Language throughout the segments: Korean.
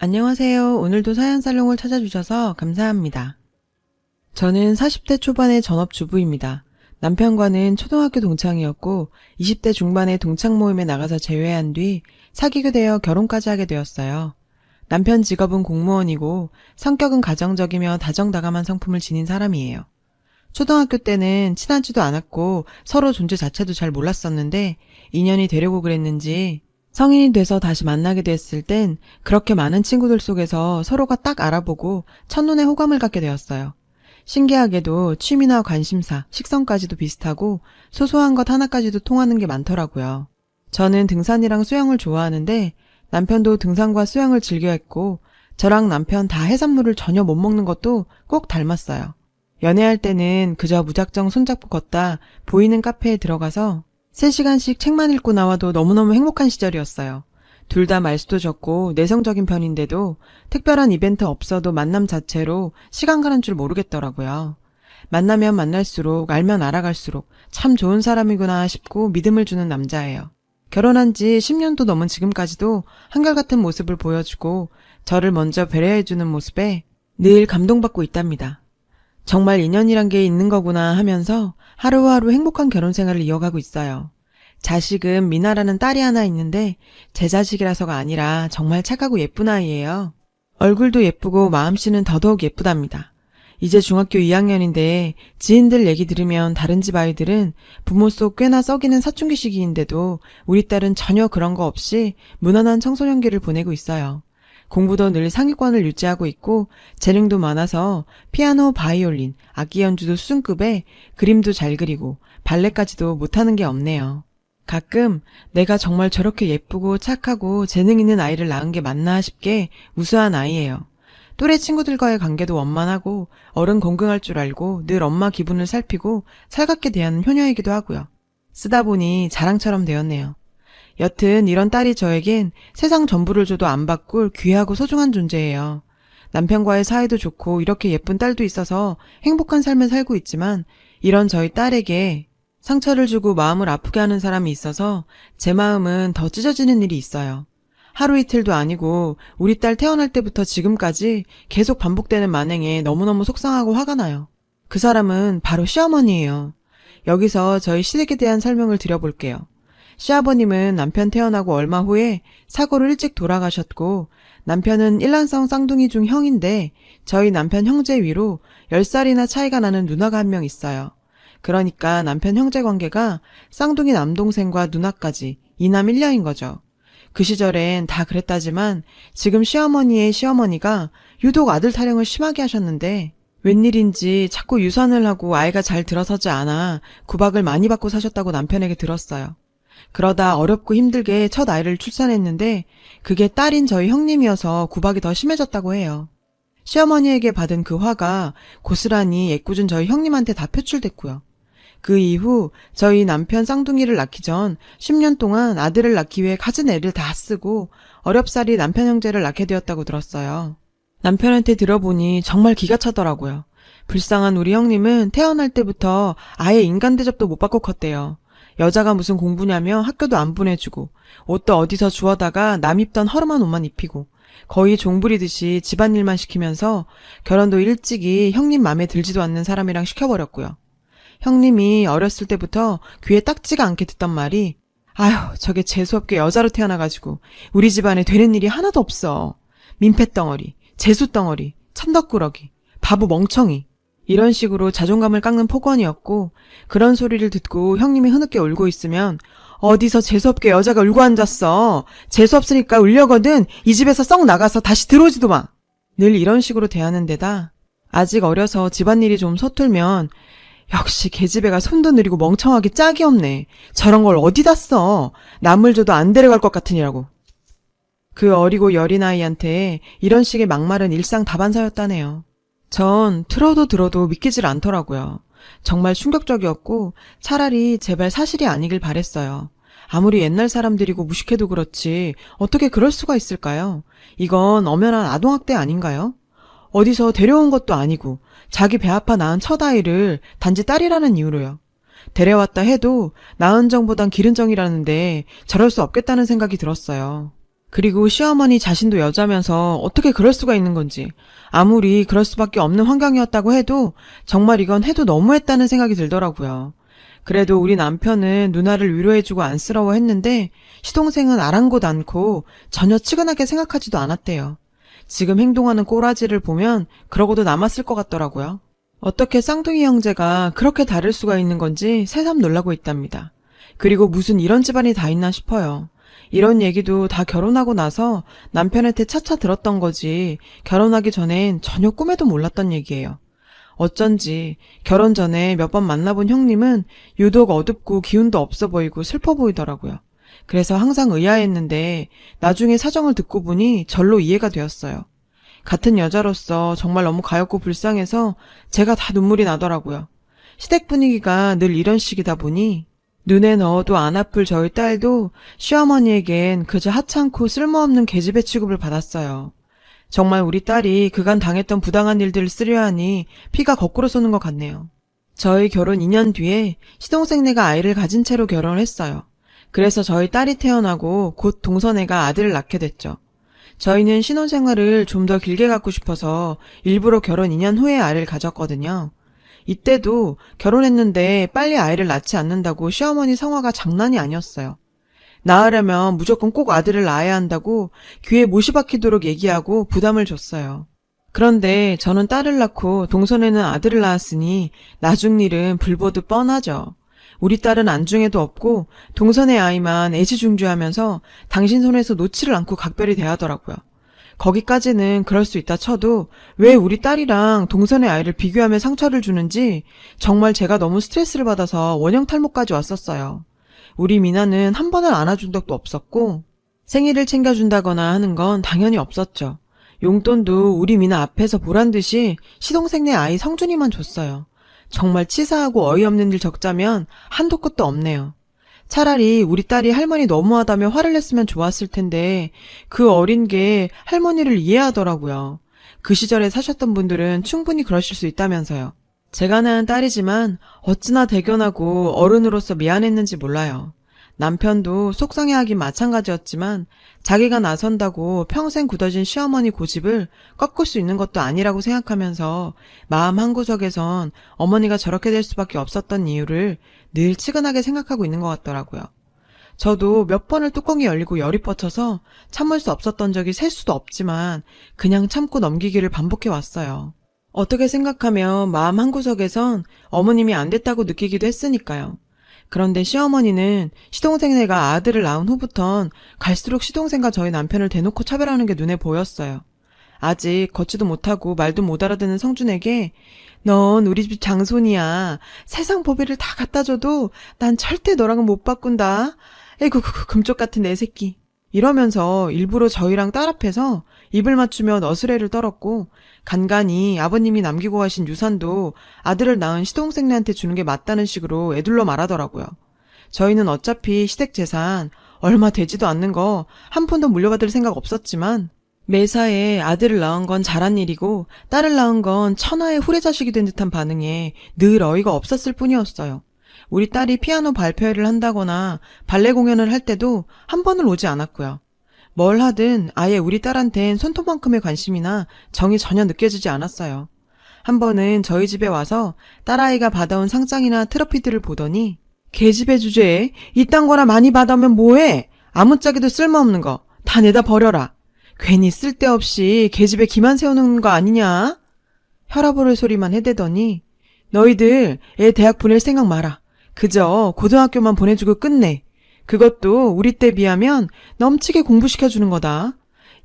안녕하세요. 오늘도 사연살롱을 찾아주셔서 감사합니다. 저는 40대 초반의 전업주부입니다. 남편과는 초등학교 동창이었고 20대 중반에 동창 모임에 나가서 재회한 뒤 사귀게 되어 결혼까지 하게 되었어요. 남편 직업은 공무원이고 성격은 가정적이며 다정다감한 성품을 지닌 사람이에요. 초등학교 때는 친하지도 않았고 서로 존재 자체도 잘 몰랐었는데 인연이 되려고 그랬는지 성인이 돼서 다시 만나게 됐을 땐 그렇게 많은 친구들 속에서 서로가 딱 알아보고 첫눈에 호감을 갖게 되었어요. 신기하게도 취미나 관심사, 식성까지도 비슷하고 소소한 것 하나까지도 통하는 게 많더라고요. 저는 등산이랑 수영을 좋아하는데 남편도 등산과 수영을 즐겨했고 저랑 남편 다 해산물을 전혀 못 먹는 것도 꼭 닮았어요. 연애할 때는 그저 무작정 손잡고 걷다 보이는 카페에 들어가서 3시간씩 책만 읽고 나와도 너무너무 행복한 시절이었어요. 둘 다 말수도 적고 내성적인 편인데도 특별한 이벤트 없어도 만남 자체로 시간 가는 줄 모르겠더라고요. 만나면 만날수록 알면 알아갈수록 참 좋은 사람이구나 싶고 믿음을 주는 남자예요. 결혼한 지 10년도 넘은 지금까지도 한결같은 모습을 보여주고 저를 먼저 배려해주는 모습에 늘 감동받고 있답니다. 정말 인연이란 게 있는 거구나 하면서 하루하루 행복한 결혼 생활을 이어가고 있어요. 자식은 미나라는 딸이 하나 있는데 제 자식이라서가 아니라 정말 착하고 예쁜 아이예요. 얼굴도 예쁘고 마음씨는 더더욱 예쁘답니다. 이제 중학교 2학년인데 지인들 얘기 들으면 다른 집 아이들은 부모 속 꽤나 썩이는 사춘기 시기인데도 우리 딸은 전혀 그런 거 없이 무난한 청소년기를 보내고 있어요. 공부도 늘 상위권을 유지하고 있고 재능도 많아서 피아노, 바이올린, 악기 연주도 수준급에 그림도 잘 그리고 발레까지도 못하는 게 없네요. 가끔 내가 정말 저렇게 예쁘고 착하고 재능 있는 아이를 낳은 게 맞나 싶게 우수한 아이예요. 또래 친구들과의 관계도 원만하고 어른 공경할 줄 알고 늘 엄마 기분을 살피고 살갑게 대하는 효녀이기도 하고요. 쓰다 보니 자랑처럼 되었네요. 여튼 이런 딸이 저에겐 세상 전부를 줘도 안 바꿀 귀하고 소중한 존재예요. 남편과의 사이도 좋고 이렇게 예쁜 딸도 있어서 행복한 삶을 살고 있지만 이런 저희 딸에게 상처를 주고 마음을 아프게 하는 사람이 있어서 제 마음은 더 찢어지는 일이 있어요. 하루 이틀도 아니고 우리 딸 태어날 때부터 지금까지 계속 반복되는 만행에 너무너무 속상하고 화가 나요. 그 사람은 바로 시어머니예요. 여기서 저희 시댁에 대한 설명을 드려볼게요. 시아버님은 남편 태어나고 얼마 후에 사고로 일찍 돌아가셨고 남편은 일란성 쌍둥이 중 형인데 저희 남편 형제 위로 10살이나 차이가 나는 누나가 한 명 있어요. 그러니까 남편 형제 관계가 쌍둥이 남동생과 누나까지 2남 1녀인 거죠. 그 시절엔 다 그랬다지만 지금 시어머니의 시어머니가 유독 아들 타령을 심하게 하셨는데 웬일인지 자꾸 유산을 하고 아이가 잘 들어서지 않아 구박을 많이 받고 사셨다고 남편에게 들었어요. 그러다 어렵고 힘들게 첫 아이를 출산했는데 그게 딸인 저희 형님이어서 구박이 더 심해졌다고 해요. 시어머니에게 받은 그 화가 고스란히 애꿎은 저희 형님한테 다 표출됐고요. 그 이후 저희 남편 쌍둥이를 낳기 전 10년 동안 아들을 낳기 위해 가진 애를 다 쓰고 어렵사리 남편 형제를 낳게 되었다고 들었어요. 남편한테 들어보니 정말 기가 차더라고요. 불쌍한 우리 형님은 태어날 때부터 아예 인간 대접도 못 받고 컸대요. 여자가 무슨 공부냐며 학교도 안 보내주고 옷도 어디서 주워다가 남 입던 허름한 옷만 입히고 거의 종부리듯이 집안일만 시키면서 결혼도 일찍이 형님 맘에 들지도 않는 사람이랑 시켜버렸고요. 형님이 어렸을 때부터 귀에 딱지가 않게 듣던 말이 아휴 저게 재수없게 여자로 태어나가지고 우리 집안에 되는 일이 하나도 없어. 민폐덩어리, 재수덩어리, 천덕꾸러기, 바보 멍청이 이런 식으로 자존감을 깎는 폭언이었고 그런 소리를 듣고 형님이 흐느껴 울고 있으면 어디서 재수없게 여자가 울고 앉았어. 재수없으니까 울려거든 이 집에서 썩 나가서 다시 들어오지도 마. 늘 이런 식으로 대하는 데다 아직 어려서 집안일이 좀 서툴면 역시 계집애가 손도 느리고 멍청하게 짝이 없네. 저런 걸 어디다 써. 남을 줘도 안 데려갈 것 같으니라고. 그 어리고 여린 아이한테 이런 식의 막말은 일상 다반사였다네요. 전 들어도 믿기질 않더라고요. 정말 충격적이었고 차라리 제발 사실이 아니길 바랬어요. 아무리 옛날 사람들이고 무식해도 그렇지 어떻게 그럴 수가 있을까요? 이건 엄연한 아동학대 아닌가요? 어디서 데려온 것도 아니고 자기 배 아파 낳은 첫 아이를 단지 딸이라는 이유로요. 데려왔다 해도 낳은 정보단 기른 정이라는데 저럴 수 없겠다는 생각이 들었어요. 그리고 시어머니 자신도 여자면서 어떻게 그럴 수가 있는 건지, 아무리 그럴 수밖에 없는 환경이었다고 해도 정말 이건 해도 너무했다는 생각이 들더라고요. 그래도 우리 남편은 누나를 위로해주고 안쓰러워했는데 시동생은 아랑곳 않고 전혀 측은하게 생각하지도 않았대요. 지금 행동하는 꼬라지를 보면 그러고도 남았을 것 같더라고요. 어떻게 쌍둥이 형제가 그렇게 다를 수가 있는 건지 새삼 놀라고 있답니다. 그리고 무슨 이런 집안이 다 있나 싶어요. 이런 얘기도 다 결혼하고 나서 남편한테 차차 들었던 거지 결혼하기 전엔 전혀 꿈에도 몰랐던 얘기예요. 어쩐지 결혼 전에 몇 번 만나본 형님은 유독 어둡고 기운도 없어 보이고 슬퍼 보이더라고요. 그래서 항상 의아했는데 나중에 사정을 듣고 보니 절로 이해가 되었어요. 같은 여자로서 정말 너무 가엾고 불쌍해서 제가 다 눈물이 나더라고요. 시댁 분위기가 늘 이런 식이다 보니 눈에 넣어도 안 아플 저희 딸도 시어머니에겐 그저 하찮고 쓸모없는 계집애 취급을 받았어요. 정말 우리 딸이 그간 당했던 부당한 일들을 쓰려 하니 피가 거꾸로 쏘는 것 같네요. 저희 결혼 2년 뒤에 시동생네가 아이를 가진 채로 결혼을 했어요. 그래서 저희 딸이 태어나고 곧 동서네가 아들을 낳게 됐죠. 저희는 신혼생활을 좀 더 길게 갖고 싶어서 일부러 결혼 2년 후에 아이를 가졌거든요. 이때도 결혼했는데 빨리 아이를 낳지 않는다고 시어머니 성화가 장난이 아니었어요. 낳으려면 무조건 꼭 아들을 낳아야 한다고 귀에 못이 박히도록 얘기하고 부담을 줬어요. 그런데 저는 딸을 낳고 동선에는 아들을 낳았으니 나중 일은 불보듯 뻔하죠. 우리 딸은 안중에도 없고 동선의 아이만 애지중지하면서 당신 손에서 놓지를 않고 각별히 대하더라고요. 거기까지는 그럴 수 있다 쳐도 왜 우리 딸이랑 동선의 아이를 비교하며 상처를 주는지 정말 제가 너무 스트레스를 받아서 원형 탈모까지 왔었어요. 우리 미나는 한 번을 안아준 적도 없었고 생일을 챙겨준다거나 하는 건 당연히 없었죠. 용돈도 우리 미나 앞에서 보란 듯이 시동생네 아이 성준이만 줬어요. 정말 치사하고 어이없는 일 적자면 한도 끝도 없네요. 차라리 우리 딸이 할머니 너무하다며 화를 냈으면 좋았을 텐데 그 어린 게 할머니를 이해하더라고요. 그 시절에 사셨던 분들은 충분히 그러실 수 있다면서요. 제가 낳은 딸이지만 어찌나 대견하고 어른으로서 미안했는지 몰라요. 남편도 속상해하긴 마찬가지였지만 자기가 나선다고 평생 굳어진 시어머니 고집을 꺾을 수 있는 것도 아니라고 생각하면서 마음 한구석에선 어머니가 저렇게 될 수밖에 없었던 이유를 늘 치근하게 생각하고 있는 것 같더라고요. 저도 몇 번을 뚜껑이 열리고 열이 뻗쳐서 참을 수 없었던 적이 셀 수도 없지만 그냥 참고 넘기기를 반복해 왔어요. 어떻게 생각하면 마음 한구석에선 어머님이 안 됐다고 느끼기도 했으니까요. 그런데 시어머니는 시동생네가 아들을 낳은 후부턴 갈수록 시동생과 저희 남편을 대놓고 차별하는 게 눈에 보였어요. 아직 걷지도 못하고 말도 못 알아듣는 성준에게 넌 우리 집 장손이야. 세상 보배를 다 갖다 줘도 난 절대 너랑은 못 바꾼다. 에이구 금쪽 같은 내 새끼. 이러면서 일부러 저희랑 딸 앞에서 입을 맞추며 너스레를 떨었고 간간히 아버님이 남기고 가신 유산도 아들을 낳은 시동생네한테 주는 게 맞다는 식으로 애둘러 말하더라고요. 저희는 어차피 시댁 재산 얼마 되지도 않는 거 한 푼도 물려받을 생각 없었지만 매사에 아들을 낳은 건 잘한 일이고 딸을 낳은 건 천하의 후레자식이 된 듯한 반응에 늘 어이가 없었을 뿐이었어요. 우리 딸이 피아노 발표회를 한다거나 발레 공연을 할 때도 한 번을 오지 않았고요. 뭘 하든 아예 우리 딸한텐 손톱만큼의 관심이나 정이 전혀 느껴지지 않았어요. 한 번은 저희 집에 와서 딸아이가 받아온 상장이나 트로피들을 보더니 계집애 주제에 이딴 거나 많이 받아오면 뭐해? 아무짝에도 쓸모없는 거 다 내다 버려라. 괜히 쓸데없이 계집애 기만 세우는 거 아니냐? 혈압 오를 소리만 해대더니 너희들 애 대학 보낼 생각 마라. 그저 고등학교만 보내주고 끝내. 그것도 우리 때 비하면 넘치게 공부시켜주는 거다.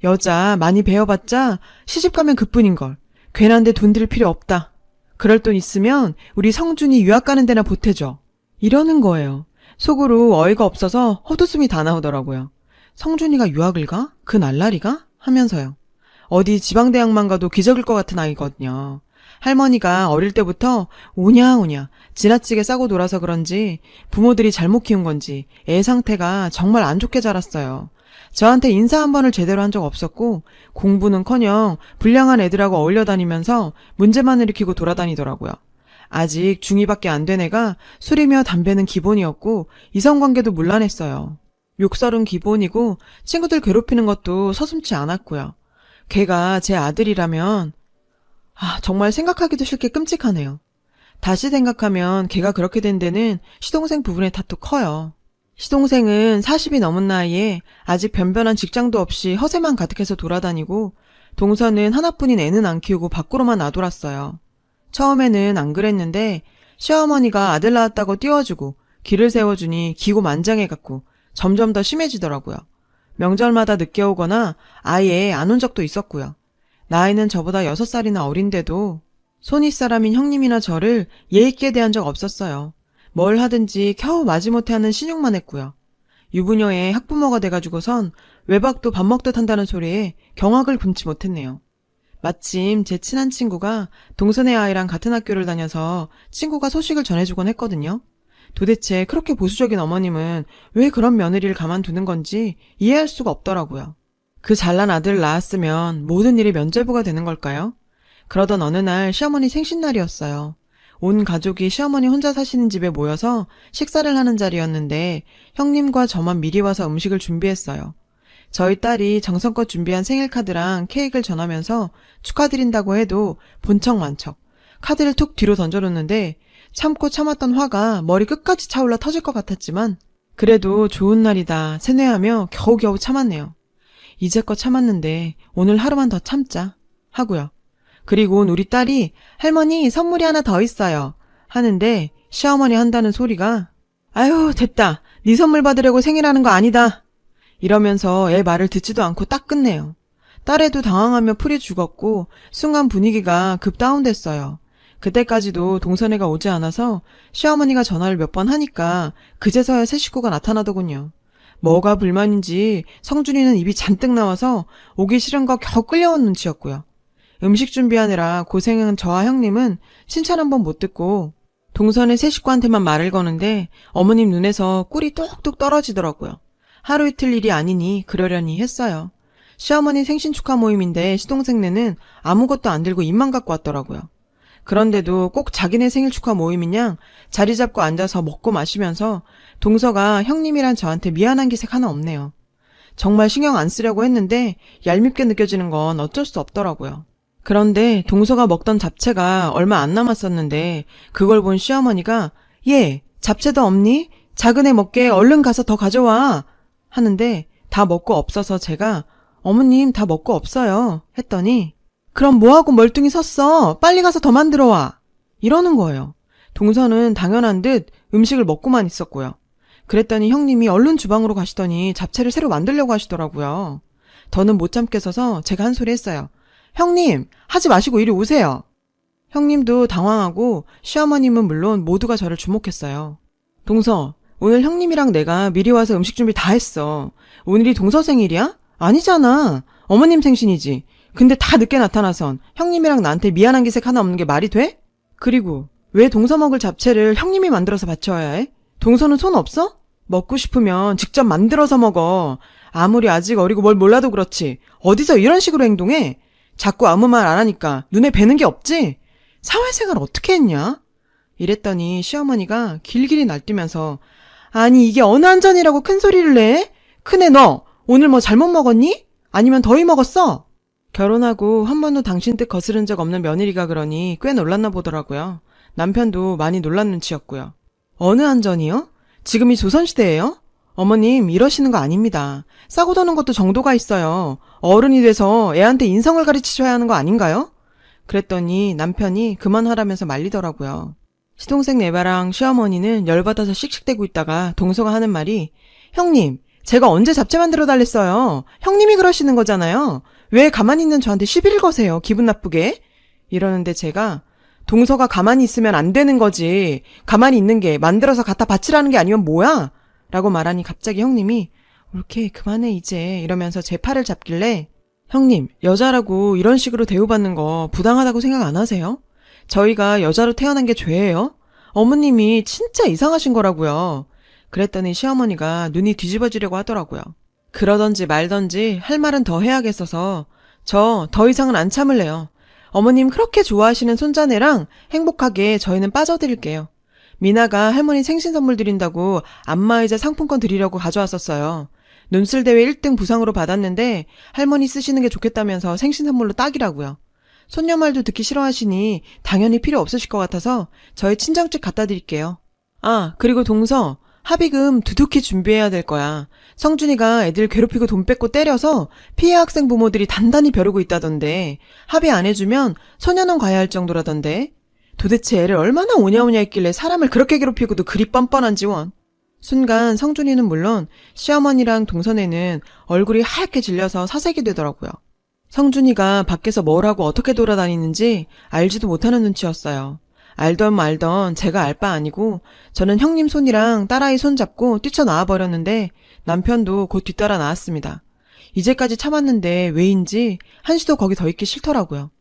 여자 많이 배워봤자 시집가면 그뿐인걸. 괜한 데 돈 들 필요 없다. 그럴 돈 있으면 우리 성준이 유학 가는 데나 보태줘. 이러는 거예요. 속으로 어이가 없어서 헛웃음이 다 나오더라고요. 성준이가 유학을 가? 그 날라리가? 하면서요. 어디 지방대학만 가도 기적일 것 같은 아이거든요. 할머니가 어릴 때부터 오냐오냐 지나치게 싸고 놀아서 그런지 부모들이 잘못 키운 건지 애 상태가 정말 안 좋게 자랐어요. 저한테 인사 한 번을 제대로 한 적 없었고 공부는커녕 불량한 애들하고 어울려 다니면서 문제만 일으키고 돌아다니더라고요. 아직 중2밖에 안 된 애가 술이며 담배는 기본이었고 이성관계도 문란했어요. 욕설은 기본이고 친구들 괴롭히는 것도 서슴지 않았고요. 걔가 제 아들이라면 정말 생각하기도 싫게 끔찍하네요. 다시 생각하면 걔가 그렇게 된 데는 시동생 부분의 탓도 커요. 시동생은 40이 넘은 나이에 아직 변변한 직장도 없이 허세만 가득해서 돌아다니고 동서는 하나뿐인 애는 안 키우고 밖으로만 나돌았어요. 처음에는 안 그랬는데 시어머니가 아들 낳았다고 띄워주고 길을 세워주니 기고만장해갖고 점점 더 심해지더라고요. 명절마다 늦게 오거나 아예 안 온 적도 있었고요. 나이는 저보다 6살이나 어린데도 손윗사람인 형님이나 저를 예의 있게 대한 적 없었어요. 뭘 하든지 겨우 마지못해 하는 신용만 했고요. 유부녀의 학부모가 돼가지고선 외박도 밥 먹듯 한다는 소리에 경악을 금치 못했네요. 마침 제 친한 친구가 동선의 아이랑 같은 학교를 다녀서 친구가 소식을 전해주곤 했거든요. 도대체 그렇게 보수적인 어머님은 왜 그런 며느리를 가만두는 건지 이해할 수가 없더라고요. 그 잘난 아들을 낳았으면 모든 일이 면죄부가 되는 걸까요? 그러던 어느 날 시어머니 생신날이었어요. 온 가족이 시어머니 혼자 사시는 집에 모여서 식사를 하는 자리였는데 형님과 저만 미리 와서 음식을 준비했어요. 저희 딸이 정성껏 준비한 생일카드랑 케이크를 전하면서 축하드린다고 해도 본척 만척 카드를 툭 뒤로 던져놓는데 참고 참았던 화가 머리 끝까지 차올라 터질 것 같았지만 그래도 좋은 날이다 세뇌하며 겨우겨우 참았네요. 이제껏 참았는데 오늘 하루만 더 참자 하고요. 그리고 우리 딸이 할머니 선물이 하나 더 있어요 하는데 시어머니 한다는 소리가 아유 됐다 네 선물 받으려고 생일하는 거 아니다 이러면서 애 말을 듣지도 않고 딱 끝내요. 딸애도 당황하며 풀이 죽었고 순간 분위기가 급 다운됐어요. 그때까지도 동선애가 오지 않아서 시어머니가 전화를 몇 번 하니까 그제서야 새 식구가 나타나더군요. 뭐가 불만인지 성준이는 입이 잔뜩 나와서 오기 싫은 거 겨우 끌려온 눈치였고요. 음식 준비하느라 고생한 저와 형님은 칭찬 한 번 못 듣고 동선의 새 식구한테만 말을 거는데 어머님 눈에서 꿀이 뚝뚝 떨어지더라고요. 하루 이틀 일이 아니니 그러려니 했어요. 시어머니 생신 축하 모임인데 시동생네는 아무것도 안 들고 입만 갖고 왔더라고요. 그런데도 꼭 자기네 생일 축하 모임이냐 자리 잡고 앉아서 먹고 마시면서 동서가 형님이란 저한테 미안한 기색 하나 없네요. 정말 신경 안 쓰려고 했는데 얄밉게 느껴지는 건 어쩔 수 없더라고요. 그런데 동서가 먹던 잡채가 얼마 안 남았었는데 그걸 본 시어머니가 얘 잡채도 없니? 작은 애 먹게 얼른 가서 더 가져와 하는데 다 먹고 없어서 제가 어머님 다 먹고 없어요 했더니 그럼 뭐하고 멀뚱히 섰어? 빨리 가서 더 만들어 와 이러는 거예요. 동서는 당연한 듯 음식을 먹고만 있었고요. 그랬더니 형님이 얼른 주방으로 가시더니 잡채를 새로 만들려고 하시더라고요. 더는 못 참겠어서 제가 한 소리 했어요. 형님 하지 마시고 이리 오세요. 형님도 당황하고 시어머님은 물론 모두가 저를 주목했어요. 동서 오늘 형님이랑 내가 미리 와서 음식 준비 다 했어. 오늘이 동서 생일이야? 아니잖아. 어머님 생신이지. 근데 다 늦게 나타나선 형님이랑 나한테 미안한 기색 하나 없는 게 말이 돼? 그리고 왜 동서 먹을 잡채를 형님이 만들어서 바쳐야 해? 동서는 손 없어? 먹고 싶으면 직접 만들어서 먹어. 아무리 아직 어리고 뭘 몰라도 그렇지. 어디서 이런 식으로 행동해? 자꾸 아무 말 안 하니까 눈에 뵈는 게 없지? 사회생활 어떻게 했냐? 이랬더니 시어머니가 길길이 날뛰면서 아니 이게 어느 한전이라고 큰 소리를 내? 큰애 너 오늘 뭐 잘못 먹었니? 아니면 더위 먹었어? 결혼하고 한 번도 당신 뜻 거스른 적 없는 며느리가 그러니 꽤 놀랐나 보더라고요. 남편도 많이 놀란 눈치였고요. 어느 한전이요? 지금이 조선시대예요? 어머님 이러시는 거 아닙니다. 싸고 도는 것도 정도가 있어요. 어른이 돼서 애한테 인성을 가르치셔야 하는 거 아닌가요? 그랬더니 남편이 그만하라면서 말리더라고요. 시동생 내바랑 시어머니는 열받아서 씩씩대고 있다가 동서가 하는 말이 형님 제가 언제 잡채 만들어 달랬어요. 형님이 그러시는 거잖아요. 왜 가만히 있는 저한테 시비를 거세요. 기분 나쁘게. 이러는데 제가 동서가 가만히 있으면 안 되는 거지. 가만히 있는 게 만들어서 갖다 바치라는 게 아니면 뭐야? 라고 말하니 갑자기 형님이 옳게 그만해 이제 이러면서 제 팔을 잡길래 형님 여자라고 이런 식으로 대우받는 거 부당하다고 생각 안 하세요? 저희가 여자로 태어난 게 죄예요? 어머님이 진짜 이상하신 거라고요. 그랬더니 시어머니가 눈이 뒤집어지려고 하더라고요. 그러던지 말던지 할 말은 더 해야겠어서 저 더 이상은 안 참을래요. 어머님 그렇게 좋아하시는 손자네랑 행복하게 저희는 빠져드릴게요. 미나가 할머니 생신 선물 드린다고 안마의자 상품권 드리려고 가져왔었어요. 논술대회 1등 부상으로 받았는데 할머니 쓰시는 게 좋겠다면서 생신 선물로 딱이라고요. 손녀 말도 듣기 싫어하시니 당연히 필요 없으실 것 같아서 저희 친정집 갖다 드릴게요. 아, 그리고 동서, 합의금 두둑히 준비해야 될 거야. 성준이가 애들 괴롭히고 돈 뺏고 때려서 피해 학생 부모들이 단단히 벼르고 있다던데 합의 안 해주면 소년원 가야 할 정도라던데. 도대체 애를 얼마나 오냐오냐 했길래 사람을 그렇게 괴롭히고도 그리 뻔뻔한지 원. 순간 성준이는 물론 시어머니랑 동선애는 얼굴이 하얗게 질려서 사색이 되더라고요. 성준이가 밖에서 뭘 하고 어떻게 돌아다니는지 알지도 못하는 눈치였어요. 알던 말던 제가 알 바 아니고 저는 형님 손이랑 딸아이 손 잡고 뛰쳐나와 버렸는데 남편도 곧 뒤따라 나왔습니다. 이제까지 참았는데 왜인지 한시도 거기 더 있기 싫더라고요.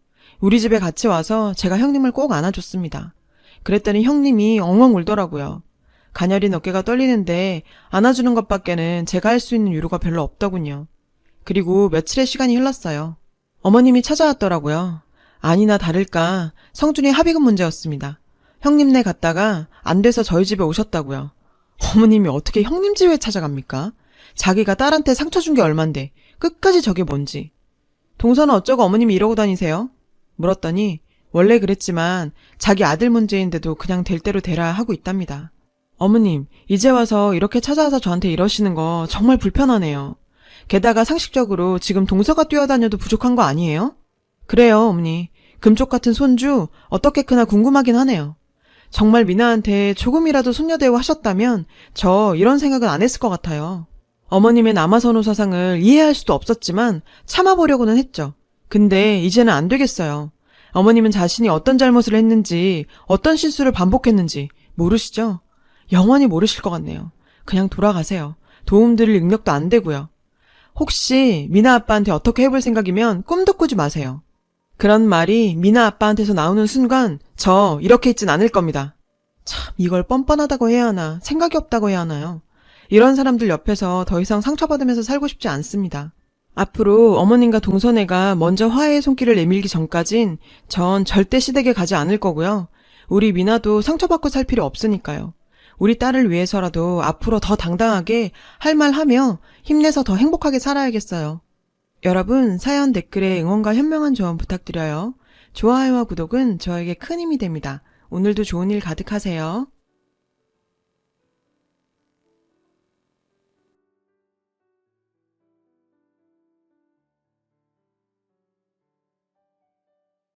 우리 집에 같이 와서 제가 형님을 꼭 안아줬습니다. 그랬더니 형님이 엉엉 울더라고요. 가녀린 어깨가 떨리는데 안아주는 것밖에는 제가 할 수 있는 유로가 별로 없더군요. 그리고 며칠의 시간이 흘렀어요. 어머님이 찾아왔더라고요. 아니나 다를까 성준이 합의금 문제였습니다. 형님네 갔다가 안 돼서 저희 집에 오셨다고요. 어머님이 어떻게 형님 집에 찾아갑니까? 자기가 딸한테 상처 준 게 얼만데 끝까지 저게 뭔지. 동서는 어쩌고 어머님이 이러고 다니세요? 물었더니 원래 그랬지만 자기 아들 문제인데도 그냥 될 대로 되라 하고 있답니다. 어머님, 이제 와서 이렇게 찾아와서 저한테 이러시는 거 정말 불편하네요. 게다가 상식적으로 지금 동서가 뛰어다녀도 부족한 거 아니에요? 그래요, 어머니. 금쪽 같은 손주 어떻게 크나 궁금하긴 하네요. 정말 미나한테 조금이라도 손녀 대우하셨다면 저 이런 생각은 안 했을 것 같아요. 어머님의 남아선호 사상을 이해할 수도 없었지만 참아보려고는 했죠. 근데 이제는 안 되겠어요. 어머님은 자신이 어떤 잘못을 했는지 어떤 실수를 반복했는지 모르시죠? 영원히 모르실 것 같네요. 그냥 돌아가세요. 도움드릴 능력도 안 되고요. 혹시 미나 아빠한테 어떻게 해볼 생각이면 꿈도 꾸지 마세요. 그런 말이 미나 아빠한테서 나오는 순간 저 이렇게 있진 않을 겁니다. 참 이걸 뻔뻔하다고 해야 하나 생각이 없다고 해야 하나요? 이런 사람들 옆에서 더 이상 상처받으면서 살고 싶지 않습니다. 앞으로 어머님과 동선애가 먼저 화해의 손길을 내밀기 전까진 전 절대 시댁에 가지 않을 거고요. 우리 미나도 상처받고 살 필요 없으니까요. 우리 딸을 위해서라도 앞으로 더 당당하게 할 말 하며 힘내서 더 행복하게 살아야겠어요. 여러분 사연 댓글에 응원과 현명한 조언 부탁드려요. 좋아요와 구독은 저에게 큰 힘이 됩니다. 오늘도 좋은 일 가득하세요.